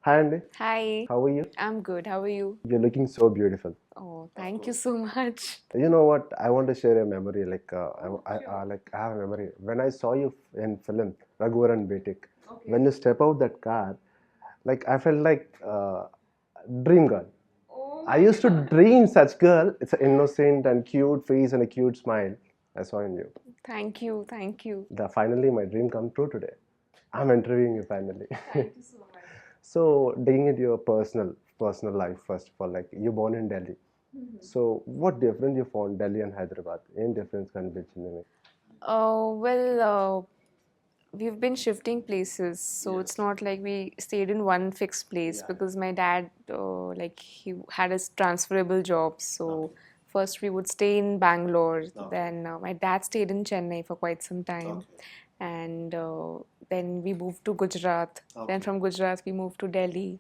Hi Andy, Hi, how are you? I'm good. How are you? You're looking so beautiful. Oh, thank you so much. You know what? I want to share a memory. I have a memory. When I saw you in film Raghuvar and Betik, when you step out that car, I felt like dream girl. I used to dream such girl. It's an innocent and cute face and a cute smile. I saw in you. Thank you. Thank you. Finally my dream come true today. I'm interviewing you finally. So, digging into your personal life first of all, like you born in Delhi. So, what difference you found Delhi and Hyderabad? Any difference can be between? We've been shifting places, so it's not like we stayed in one fixed place because my dad, he had his transferable job. So first we would stay in Bangalore, then my dad stayed in Chennai for quite some time, and then we moved to Gujarat. Then from Gujarat we moved to Delhi.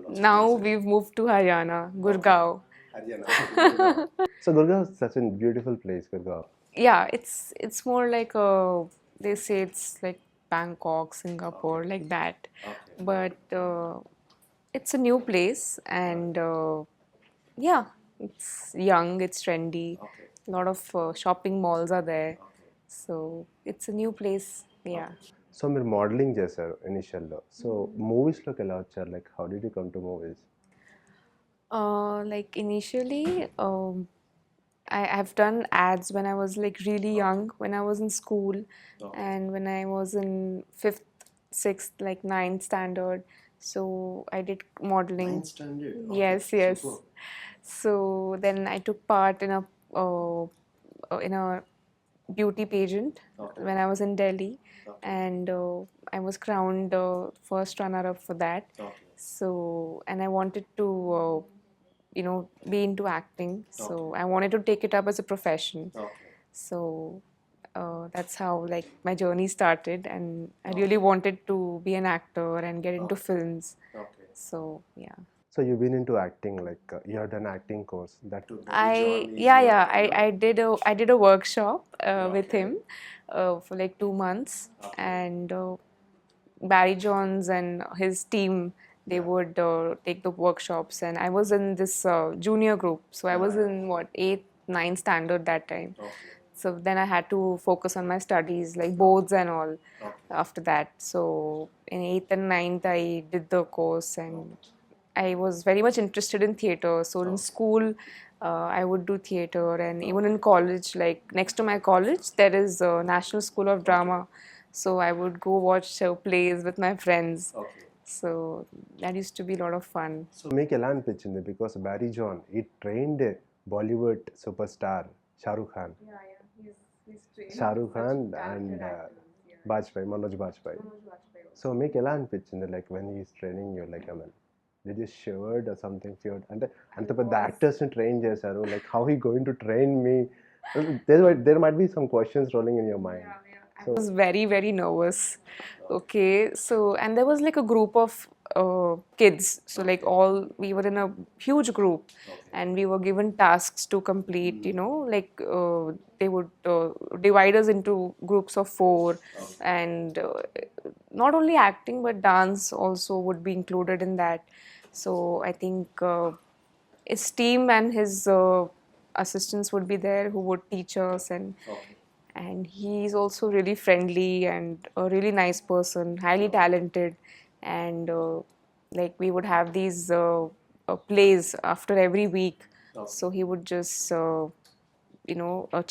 Now we've moved to Haryana, Gurgaon. So, Gurgaon is such a beautiful place, Gurgaon. Yeah, it's more like they say it's like Bangkok, Singapore, like that. But it's a new place, and yeah, it's young, it's trendy. A lot of shopping malls are there, so it's a new place. Yeah. So, మీరు modelling చేశారు ఇనిషియల్లో so మూవీస్లోకి ఎలా వచ్చారు like how did you come to movies Like initially, I've done ads when I was like really young, when I was in school, and when I was in fifth, sixth, like ninth standard. So I did modeling. Ninth standard. Yes, yes. So then I took part in a beauty pageant when I was in Delhi, and I was crowned first runner-up for that. So, and I wanted to, be into acting. So I wanted to take it up as a profession. So that's how like my journey started, and I really wanted to be an actor and get into films. So yeah. So, you've been into acting, you have done acting course. That I did a workshop with him for like 2 months, and Barry Johns and his team, they would take the workshops, and I was in this junior group, so I was in what, 8th 9th standard that time. So then I had to focus on my studies, like boards and all, after that. So in 8th and 9th I did the course, and I was very much interested in theater. So in school, I would do theater, and even in college, like next to my college, there is a National School of Drama. So I would go watch plays with my friends. So that used to be a lot of fun. So మీకు ఎలా అనిపించింది because Barry John ఈ trained Bollywood super star Shahrukh Khan Shahrukh Khan and Bajpayee Manoj Bajpayee so మీకు ఎలా అనిపించింది like when is training you like I mean did you showered or something feared అంటే అంత పెద్ద యాక్టర్స్ని ట్రైన్ చేశారు like how he going to train me there might be some questions rolling in your mind I was very, very nervous. Okay, so and there was like a group of kids. So like we were in a huge group, and we were given tasks to complete. They would divide us into groups of 4, and not only acting but dance also would be included in that. So I think his team and his assistants would be there who would teach us, and he's also really friendly and a really nice person, highly talented, and like we would have these plays after every week. So he would just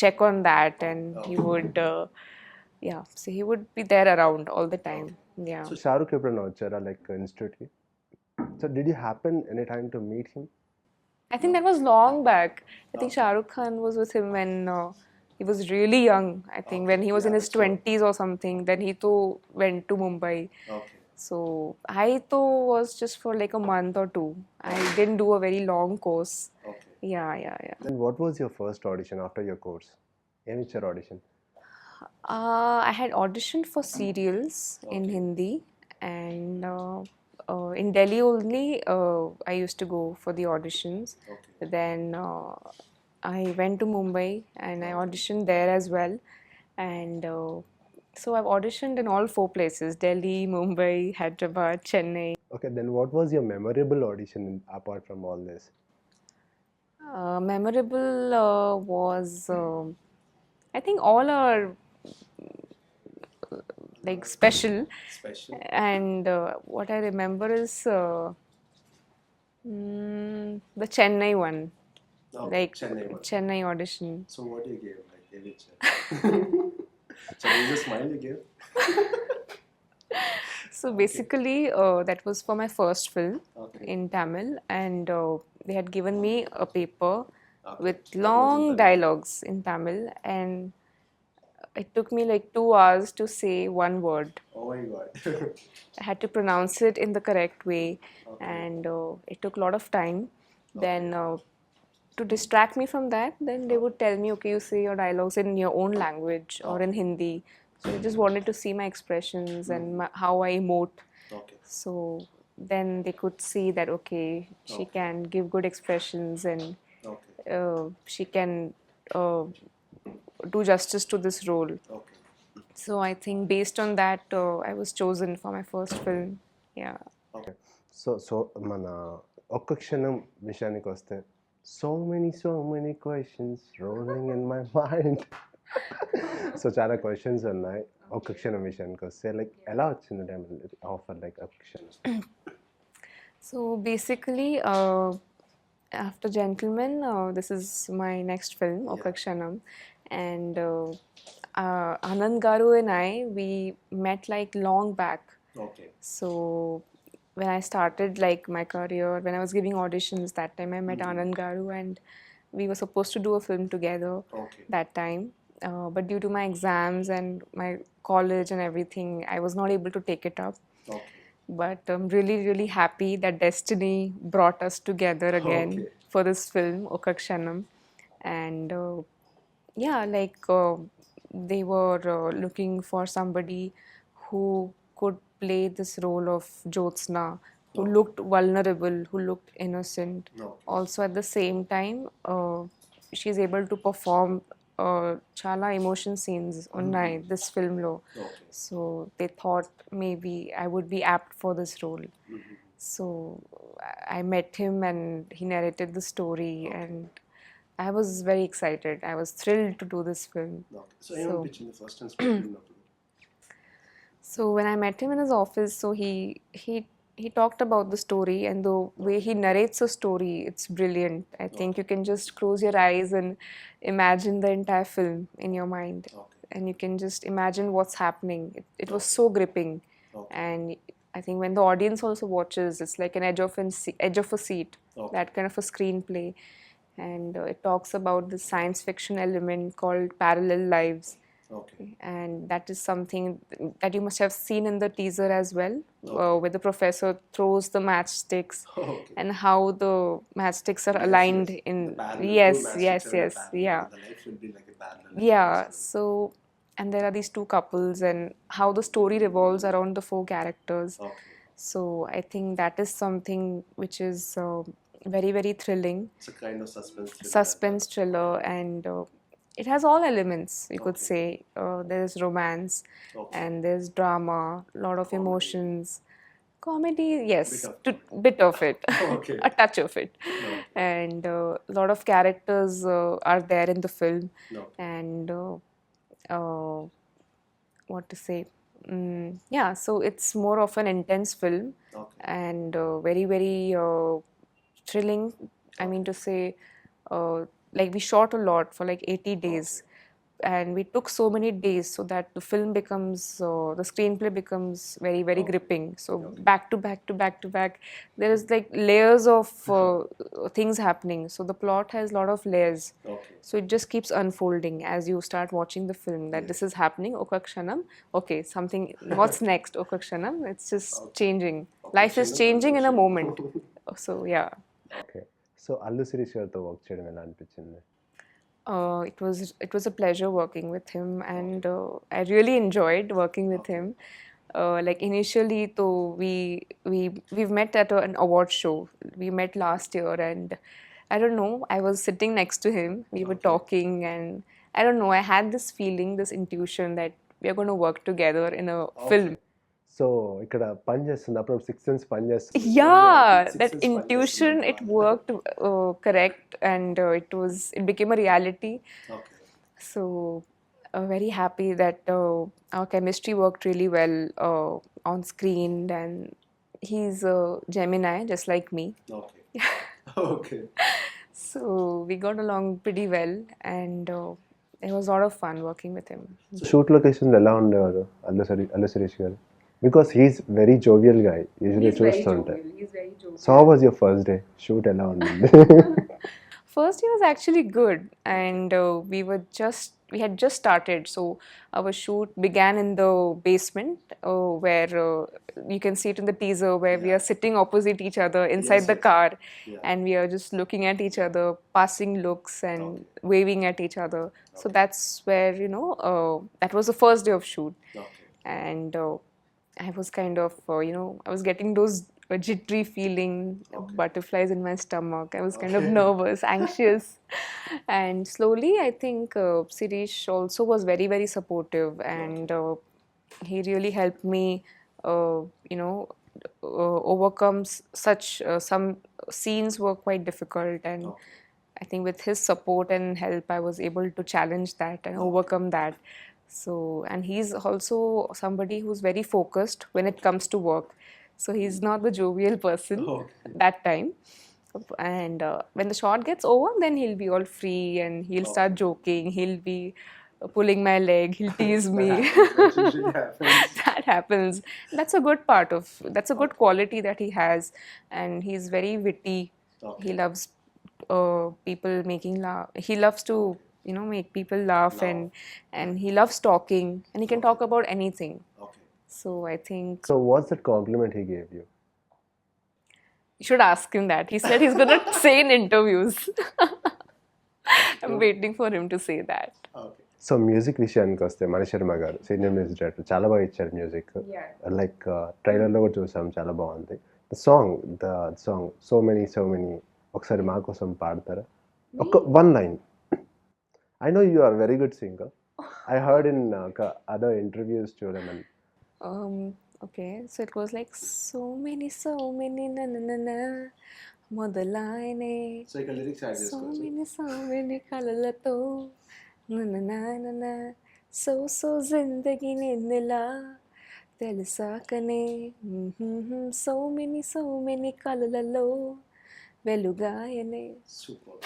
check on that, and he would yeah, so he would be there around all the time. Yeah. So Shahrukh ఎప్పుడైనా వచ్చారా like ఇన్స్టిట్యూట్కి so did you happen any time to meet him I think that was long back. I think Shah Rukh Khan was with him when he was really young. I think when he was in his 20s or something. Then he too went to Mumbai. So I too was just for like a month or 2. I didn't do a very long course. Yeah. And what was your first audition after your course? Any audition? I had auditioned for serials in Hindi, and in Delhi only I used to go for the auditions. Then I went to Mumbai and I auditioned there as well. And so I've auditioned in all 4 places: Delhi, Mumbai, Hyderabad, Chennai. Okay, then what was your memorable audition apart from all this? Memorable was, I think all are like special. Special. And what I remember is the Chennai one, Okay, like Chennai one. Chennai audition. So what you gave? Like which? So is a smile you gave? So basically, that was for my first film Okay. in Tamil, and they had given me a paper Okay. with That was in long Tamil. dialogues in Tamil, and it took me like 2 hours to say one word. Oh my god. I had to pronounce it in the correct way, Okay. and it took a lot of time. Then, to distract me from that, then they would tell me, okay, you say your dialogues in your own language or in Hindi. So they just wanted to see my expressions and how I emote. Okay. So then they could see that, okay, she can give good expressions and Okay. she can do justice to this role. Okay. So I think based on that, I was chosen for my first film. Yeah. Okay. So మన ఒక్క క్షణం విషయానికి వస్తే so many questions rolling in my mind. So చాలా questions ఉన్నాయి ఒక్క క్షణం విషయానికి వస్తే లైక్ ఎలా వచ్చింది ఆఫర్ లైక్ ఒక్క క్షణం. So basically, after Gentleman, this is my next film, Okka Kshanam, and Anand Garu and I, we met like long back. Okay. So when I started like my career, when I was giving auditions, that time I met Anand Garu, and we were supposed to do a film together. Okay. That time. But due to my exams and my college and everything, I was not able to take it up. Okay. But I'm really, really happy that destiny brought us together again for this film, Okka Kshanam. And yeah, like they were looking for somebody who could play this role of Jyotsna, who looked vulnerable, who looked innocent. Also, at the same time, she's able to perform chala emotion scenes unnai this film lo. So they thought maybe I would be apt for this role. So I met him and he narrated the story, and I was very excited. I was thrilled to do this film. So when I met him in his office, so he talked about the story, and the way he narrates a story, it's brilliant. I think you can just close your eyes and imagine the entire film in your mind, and you can just imagine what's happening. It was so gripping, and I think when the audience also watches, it's like an edge of a seat, that kind of a screenplay, and it talks about the science fiction element called parallel lives. Okay. And that is something that you must have seen in the teaser as well, where the professor throws the matchsticks and how the matchsticks are aligned in. Yes, yeah. The life will be like a parallel. Yeah, so, and there are these two couples and how the story revolves around the four characters. Okay. So I think that is something which is very, very thrilling. It's a kind of suspense Thriller, and it has all elements, you could say. There's romance, and there's drama, a lot of emotions. Comedy, yes, bit of it, a touch of it. And a lot of characters are there in the film. And what to say? Yeah, so it's more of an intense film, and very, very thrilling. I mean to say, like we shot a lot for like 80 days, and we took so many days so that the film becomes, the screenplay becomes very, very gripping. So back to back to back to back, there is like layers of things happening. So the plot has a lot of layers. So it just keeps unfolding as you start watching the film, that this is happening, Okka Kshanam, okay, something, what's next, Okka Kshanam, it's just changing. Life is changing in a moment. So yeah. Okay. So Allu Sirish గారితో work చేయడం ఎలా అనిపించింది? It was a pleasure working with him, and I really enjoyed working with him. Like initially, though we've met at an award show. We met last year, and I don't know. I was sitting next to him. We were talking, and I don't know. I had this feeling, this intuition that we are going to work together in a film. So ఇక్కడ పని చేస్తుంది అప్పుడు six sense పని చేస్తుంది. Yeah, Six that sense intuition, funny it worked correct, and it became a reality. Okay. So very happy that our chemistry worked really well on screen, and he's a Gemini just like me. Okay. Okay. So we got along pretty well, and it was a lot of fun working with him. Shoot location ఎలా ఉండేవారు Allu Sirish garu? Because he's very jovial guy, usually చూస్తుంటే. He's very jovial. So how was your first day? Shoot ఎలా ఉండింది? First year was actually good, and we had just started, so our shoot began in the basement, where you can see it in the teaser, where we are sitting opposite each other inside Yes, the yes. car, Yeah. and we are just looking at each other, passing looks and waving at each other. So that's where that was the first day of shoot, Okay. and I was kind of I was getting those jittery feeling, butterflies in my stomach. I was kind of nervous, anxious, and slowly I think Sirish also was very, very supportive, and he really helped me uh, you know overcome such some scenes were quite difficult, and I think with his support and help I was able to challenge that and overcome that. So, and he's also somebody who's very focused when it comes to work. So he's not the jovial person that time. And when the shot gets over, then he'll be all free and he'll start joking. He'll be pulling my leg. He'll tease me. That usually happens. That happens. That's a good part of. That's a good quality that he has, and he's very witty. Okay. He loves people making laugh. He loves to make people laugh, and he loves talking, and he can talk about anything. Okay. So I think so what's that complement he gave you? you should ask him that. He said he's gonna say in interviews. I'm waiting for him to say that. Okay. So music విషయానికి వస్తే మణిశర్మ గారు senior music director చాలా బాగా ఇచ్చారు music. Like ట్రైలర్లో కూడా చూసాం, చాలా బాగుంది. ద సాంగ్ సో మెనీ ఒకసారి మా కోసం పాడతారా? ఒక one line. I know you are very good singer. I heard in other interviews చూడమని. Okay, so it goes like so many na na na na మొదలైనే So ఇక lyrics add so చేసుకోవచ్చు. many కలలతో na na na na na so జిందగీ నిన్నెలా తెలుసాకనే so many కలలలో వెలుగాయనే. Super.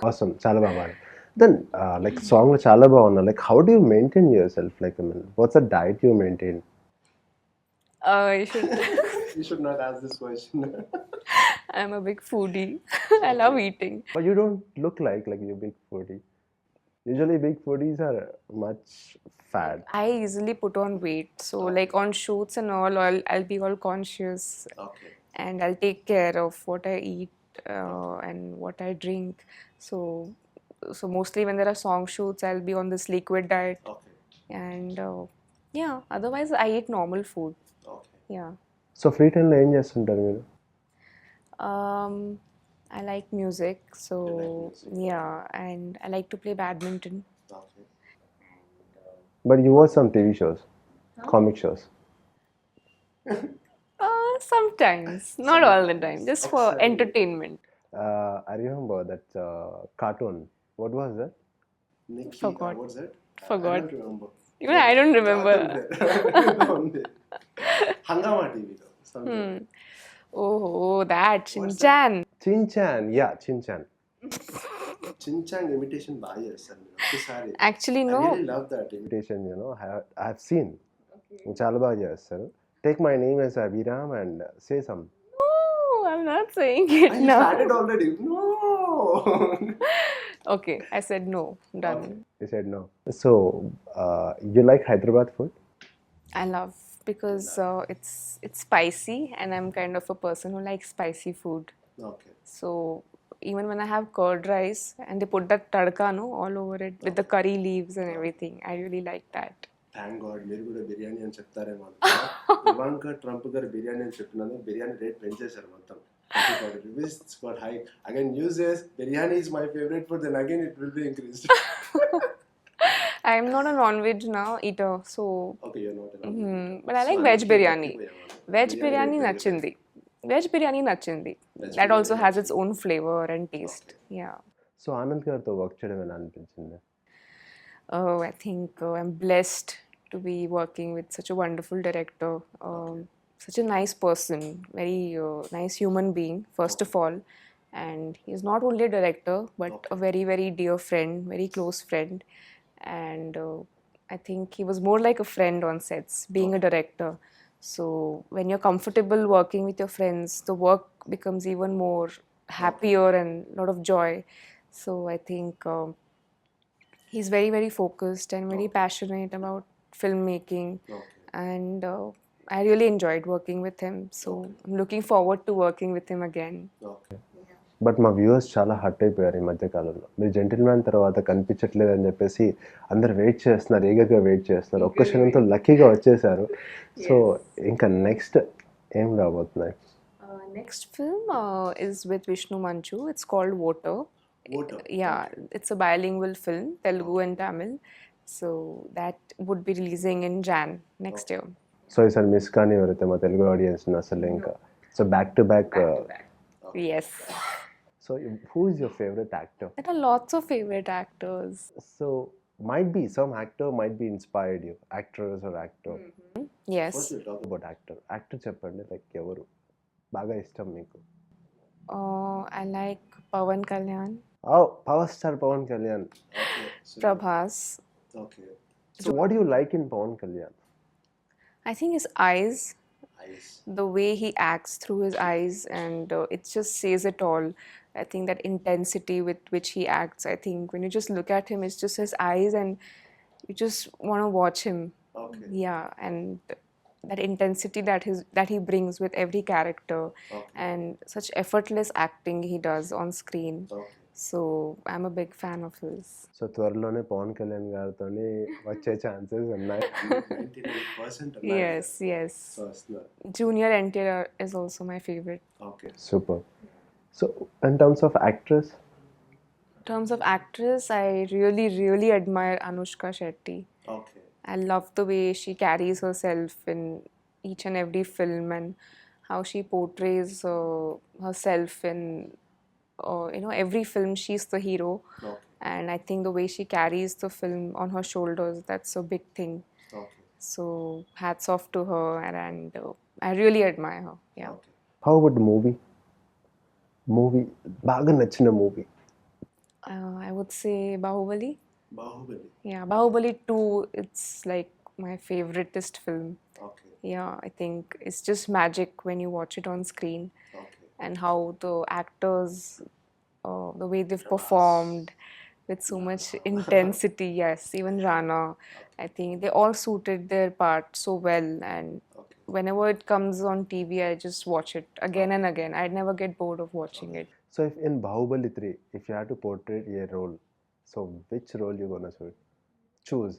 Awesome, చాలా బాగా పాడారు. Then like song చాలా బాగున్నా. Like how do you maintain your self? Like I mean what's the diet you maintain? You should. You should not ask this question. I'm a big foodie. I love eating. But you don't look like you're big foodie. Usually big foodies are much fat. I easily put on weight. So like on shoots and all, I'll be all conscious, Okay. and I'll take care of what I eat and what I drink. So mostly when there are song shoots, I'll be on this liquid diet, Okay. and yeah. Otherwise, I eat normal food. Okay. Yeah. So free టైంలో ఏం చేస్తుంటారు మీరు? I like music. So You like music. yeah, and I like to play badminton. Okay. But you watch some TV shows, comic shows. Sometimes, not all the time, just for Absolutely. entertainment. I remember that cartoon. What was that? Nikki, Forgot. what's that? Forgot. I don't remember. Even I don't remember. Hangama TV though. Something. Oh, that What's Shin-chan. Chin-chan. Yeah, Chin-chan. Chin-chan imitation బాగా చేస్తాను నేను ఒకసారి. Actually, I no. really love that imitation. Imitation, I have seen. చాలా బాగా చేస్తారు. Take my name as Abhiram and say some. No, I'm not saying it I now. started already. No. Okay, I said no. Done. Okay. You said no. So, you like Hyderabad food? I love, because it's spicy, and I'm kind of a person who likes spicy food. Okay. So even when I have curd rice and they put that tadka all over it with the curry leaves and everything, I really like that. Thank God మీరు కూడా బిర్యానీ అని చెప్తారేమో. Ivanka Trump గారు బిర్యానీ అని చెప్పినందుకు biryani rate పెంచేశారు మొత్తం. It's got high. Again, use this. Biryani is my favorite food. Then again, it will be increased. I'm not a non-veg now eater, so Okay, you're not a non-veg. but I like So, veg అందుకే biryani. తప్పిపోయావా? Veg Biryani biryani rate nachindi. Veg biryani nachindi. Veg That also biryani has its nachindi. own flavor and taste. Okay. Yeah. So Anand గారితో work చేయడం ఎలా అనిపించింది? Oh, I think I'm blessed to be working with such a wonderful director. Such a nice person, very nice human being, first of all. And he's not only a director, but a very, very dear friend, very close friend. And I think he was more like a friend on sets, being a director. So when you're comfortable working with your friends, the work becomes even more happier and a lot of joy. So I think he's very, very focused and very passionate about filmmaking. Okay. And I really enjoyed working with him. So I'm looking forward to working with him again. Okay. But మా viewers చాలా hurt అయిపోయారు ఈ మధ్య కాలంలో. మీరు gentleman తర్వాత కనిపించట్లేదు అని చెప్పేసి అందరు వెయిట్ చేస్తున్నారు, ఏగగా వెయిట్ చేస్తున్నారు. ఒక్క క్షణంతో లక్కీగా వచ్చేసారు. సో ఇంకా నెక్స్ట్ ఏం రాబోతున్నాయి? Next film is with Vishnu Manchu. It's called Water. Water. Yeah, it's a bilingual film, Telugu and Tamil. So that would be releasing in Jan next year. So ఈసారి miss కానీ ఎవరైతే మా Telugu audience అసలు ఇంకా so back to back. Yes. So who is your favourite actor? There are lots of favorite actors. So might be some actor might be inspired you, actors are actor. Yes. First we'll talk about actor చెప్పండి, like ఎవరు బాగా ఇష్టం మీకు? I like Pawan Kalyan, power star Pawan Kalyan. Okay. So, Prabhas. okay. So what you like in Pawan Kalyan? I think his eyes, Nice. the way he acts through his eyes, and it just says it all. I think that intensity with which he acts, I think when you just look at him, it's just his eyes and you just want to watch him. Okay. Yeah, and that intensity that he brings with every character, Okay. and such effortless acting he does on screen. Okay. So I'm a big fan of his. So త్వరలోనే పవన్ కళ్యాణ్ గారితో వచ్చే chances ఉన్నాయి. 99% ఉన్నాయి. Yes. So, వస్తున్నారు. Junior NTR is also my favorite. Okay. Super. So in terms of actress? In terms of actress, I really, really admire Anushka Shetty. Okay. I love the way she carries herself in each and every film and how she portrays herself in every film. She's the hero, Okay. and I think the way she carries the film on her shoulders, that's a big thing. Okay. So hats off to her, and I really admire her. Yeah. Okay. How about movie బాగా నచ్చిన movie? I would say Bahubali. Bahubali. Yeah, Bahubali 2, it's like my favoriteest film. Okay. Yeah, I think it's just magic when you watch it on screen, Okay. and how the actors, the way they've performed with so much intensity. Yes, even Rana, I think they all suited their part so well, and Okay. whenever it comes on TV, I just watch it again and again. I'd never get bored of watching it. So if in Baahubali 3 if you have to portray a role, so which role you gonna choose?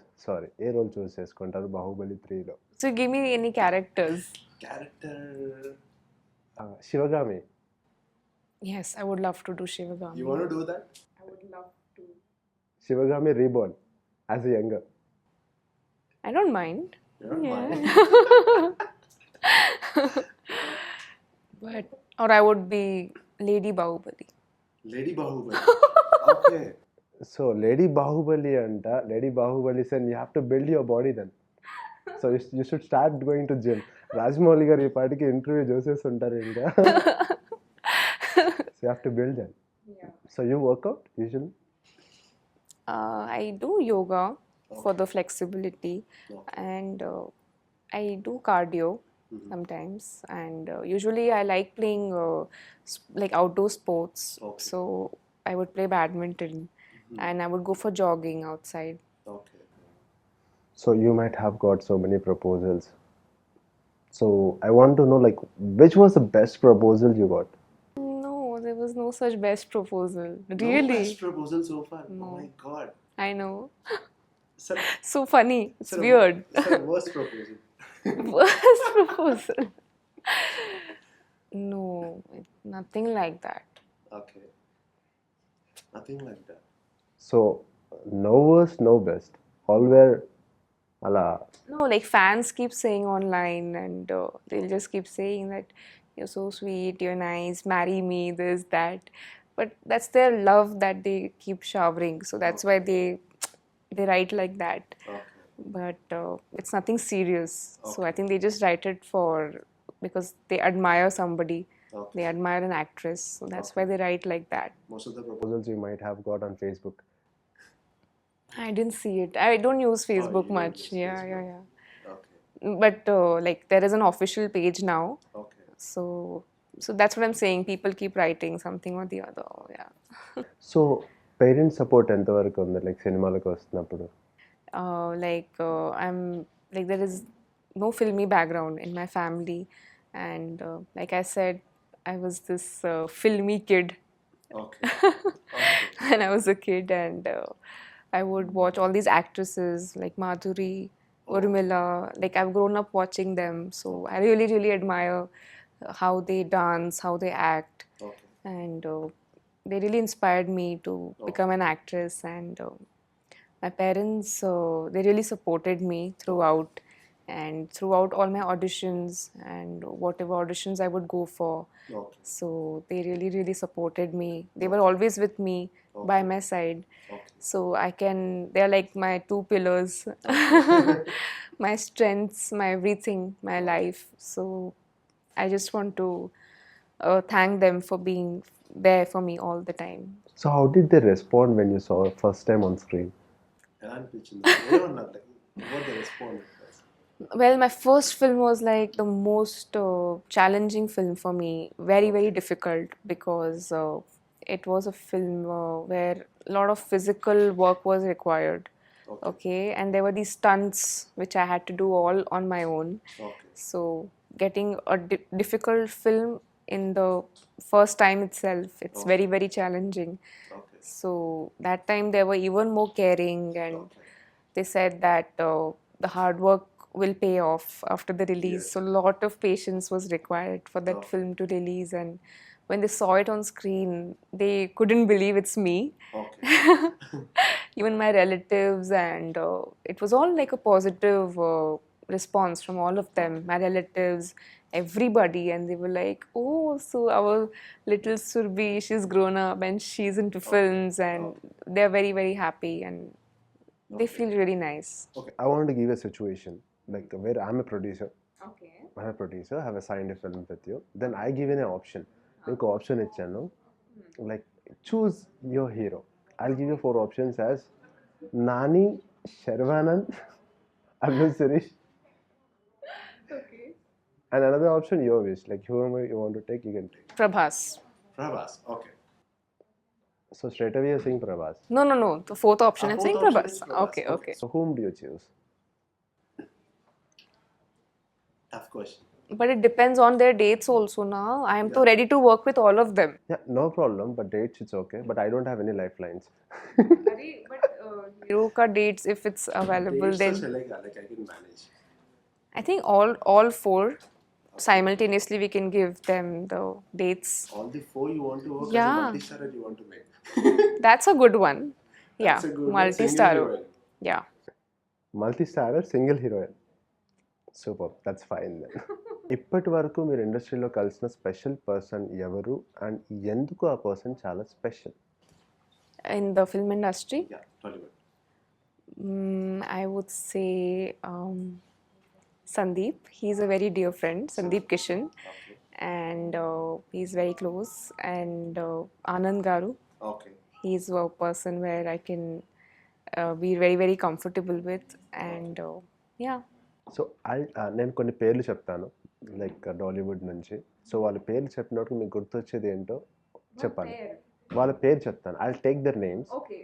A role choose చేసుకుంటారు బాహుబలి 3లో? So give me any characters. Character. Sivagami. Yes, I would love to do Shivagami. You want to do that? I would love to. Sivagami reborn as a younger. I don't mind. You don't Yeah. mind? But or I would be Lady Bahubali. Lady Bahubali. Okay. So lady Baahubali అంట. Lady Baahubali then you have to build your body then. So you should start going to gym. Rajamouli garu ఈ పాటికి interview చూసేస్తుంటారు ఇంకా. So you have to build then. So you workout usually? I do yoga for the flexibility, Okay. and I do cardio Mhm. sometimes. And usually I like playing like outdoor sports. Okay. So I would play badminton, and I would go for jogging outside. Okay. So you might have got so many proposals. So I want to know, like, which was the best proposal you got? No, there was no such best proposal. No Really? best proposal so far. No. Oh my god. I know. Sir, So funny. It's sir, weird. Sir, worst proposal. Worst proposal. No, nothing like that. Okay. Nothing like that. So no worst, no best. all were ala. No, like fans keep saying online, and they'll just keep saying that you're so sweet, you're nice, marry me, this, that. But that's their love that they keep showering. So that's why they write like that. Okay. But it's nothing serious. So I Okay. think they just write it for because they admire somebody. Okay. They admire an actress. So that's why they write like that. Most of the Proposals you might have got on Facebook. I didn't see it. I don't use Facebook you don't much. use Yeah, Facebook. yeah, yeah. Okay. But like there is an official page now. Okay. So that's what I'm saying. People keep writing something or the other. Yeah. So parents support ఎంతవరకు ఉంది like సినిమాలకు వస్తున్నప్పుడు? I'm like there is no filmy background in my family, and like I said, I was this filmy kid Okay. Okay. when I was a kid, and I would watch all these actresses like Madhuri, Urmila. Like I've grown up watching them, so I really, really admire how they dance, how they act, Okay. and they really inspired me to become an actress. And my parents, they really supported me throughout, and throughout all my auditions and whatever auditions I would go for. Okay. So they really, really supported me. They were always with me by my side. Okay. So they're like my two pillars, my strengths, my everything, my life. So I just want to thank them for being there for me all the time. So how did they respond when you saw it first time on screen? ఎలా అనిపించింది? ఏమన్నారు? Like what they responded was? Well, my first film was like the most challenging film for me. Very, very difficult because it was a film where a lot of physical work was required. Okay. Okay, and there were these stunts which I had to do all on my own. Okay. So getting a difficult film in the first time itself, it's very, very challenging. Okay. So that time they were even more caring, and Okay. they said that the hard work will pay off after the release. Yes. So a lot of patience was required for that film to release, and when they saw it on screen, they couldn't believe it's me. Okay. Even my relatives, and it was all like a positive response from all of them, my relatives, everybody, and they were like, oh, so our little Surbhi, she's grown up and she's into films, and they're very, very happy, and they feel really nice. Okay, I want to give a situation like where I'm a producer. Okay. I'm a producer, have assigned a film with you. Then I give an option. Like option ఇచ్చాను. Like choose your hero. I'll give you 4 options as Nani, Sharvanand, Allu, Sirish. Okay. And another option your wish. Like whoever you want to take, you can take. Prabhas. Prabhas. Okay. So straight away you're saying Prabhas. No. The fourth option, I'm Fourth saying option Prabhas. is Prabhas. Okay. Okay. So whom do you choose? Tough question. But it depends on their dates also now. I am too ready to work with all of them. Yeah, no problem. But dates it's okay. But I don't have any lifelines. But hero ka dates, if it's available, Dates then are like I can manage. I think all 4 simultaneously we can give them the dates. All the 4 you want to work Yeah. as a multi-starrer you want to make. That's a good one. Yeah, That's a good one. multi-star. Single heroine. Yeah. Multi-starrer, single heroine. Super. That's fine then. ఇప్పటి వరకు మీరు ఇండస్ట్రీలో కలిసిన special person ఎవరు and ఎందుకు ఆ person చాలా special? In the film industry, Yeah, Tollywood. I would say Sandeep. He's a very dear friend, Sandeep Kishan, Okay. and he's very close. And Anand Garu. Okay. He's a person where I can be very, very comfortable with, and yeah. So నేను కొన్ని పేర్లు చెప్తాను like డాలీవుడ్ నుంచి. So వాళ్ళ పేర్లు చెప్పినప్పుడు మీకు గుర్తొచ్చేది ఏంటో చెప్పాలి. వాళ్ళ పేరు చెప్తాను. I take there names. Okay.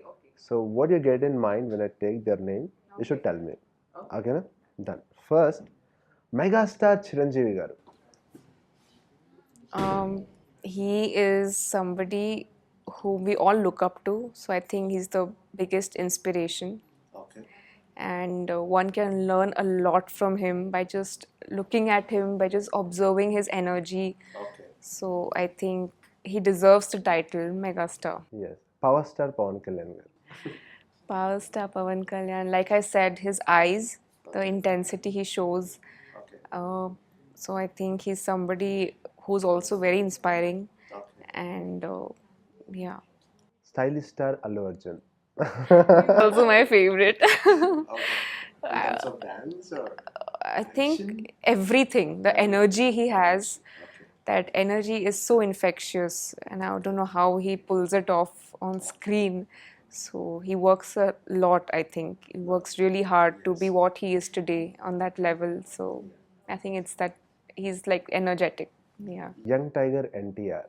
So what you get in mind when I take there name you should tell me. ఓకేనా? డన్. ఫస్ట్ మెగాస్టార్ చిరంజీవి గారు. He is somebody whom we all look up to. So I think he's the biggest inspiration. Okay. And one can learn a lot from him by just looking at him, by just observing his energy. Okay. So I think he deserves the title megastar. Yes. Power star Pawan Kalyan garu. Power star Pawan Kalyan. Like I said, his eyes, the intensity he shows. Okay. So I think he's somebody who's also very inspiring. Okay. And yeah, Stylish star Allu Arjun. also my favorite. Okay. In terms of dance or I action? think everything, the energy he has, Okay. that energy is so infectious, and I don't know how he pulls it off on screen. So he works a lot, I think. He works really hard to be what he is today on that level. So I think it's that he's like energetic. Yeah. Young Tiger NTR.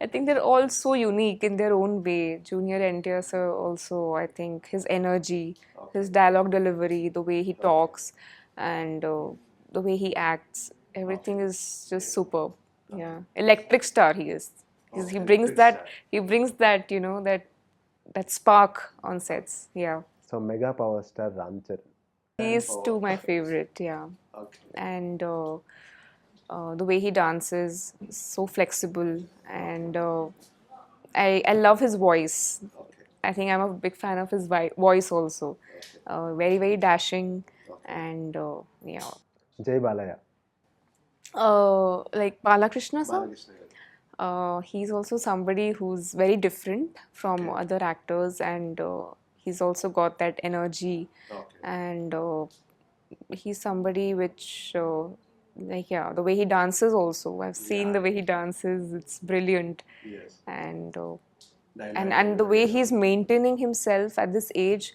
I think they're all so unique in their own way. Junior NTR sir also, I think his energy, his dialogue delivery, the way he talks, and the way he acts, everything is just superb. Yeah, electric star he is. He brings Electric that. star. He brings that. You know that spark on sets. Yeah, So mega power star Ram Charan. he is too my favorite. Yeah, Okay. and the way he dances is so flexible, and I love his voice. Okay. I think I'm a big fan of his voice also. Very dashing, and yeah. Jai Balaya. Like Balakrishna sir. Balakrishna garu. He's also somebody who's very different from other actors, and he's also got that energy, Okay. and he's somebody which like yeah, the way he dances also, I've seen the way he dances, it's brilliant. Yes. And Dialogue the way he's maintaining himself at this age,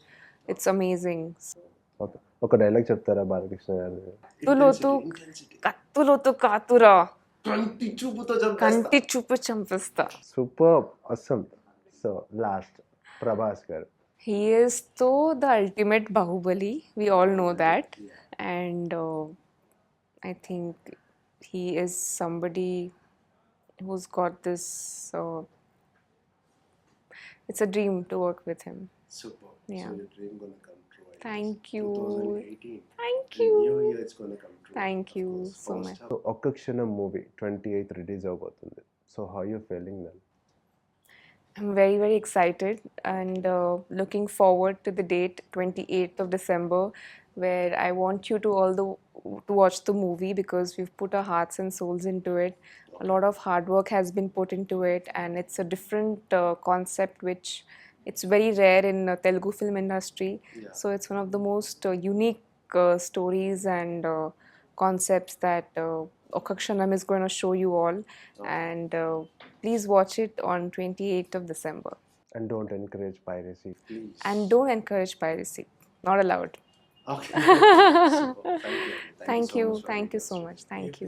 it's amazing. Okay ఒక dialogue చెప్తారా బాలకృష్ణ గారు? కత్తులతో కాతురా కంటి చూపుతో చంపేస్తా. కంటి చూపు చంపేస్తా. Super awesome. So last Prabhas garu. He is though the ultimate Bahubali, we all know that, and I think he is somebody who's got this. It's a dream to work with him. Super. Yeah. So your dream gonna come true. I Thank guess. you. 2018. Thank The you. new year it's gonna come true. Thank Of you course. so First much. half. So Okka Kshanam movie 28th release అవబోతుంది. So how you feeling then? I'm very excited and looking forward to the date 28th of December, where I want you to to watch the movie because we've put our hearts and souls into it. A lot of hard work has been put into it, and it's a different concept which it's very rare in Telugu film industry. Yeah. So it's one of the most unique stories and concepts that Okka Kshanam is going to show you all, and please watch it on 28th of December. And don't encourage piracy. Please. And don't encourage piracy. Not allowed. Okay. Super. Thank you. Thank you. So much for Thank being you so here. much. Thank you.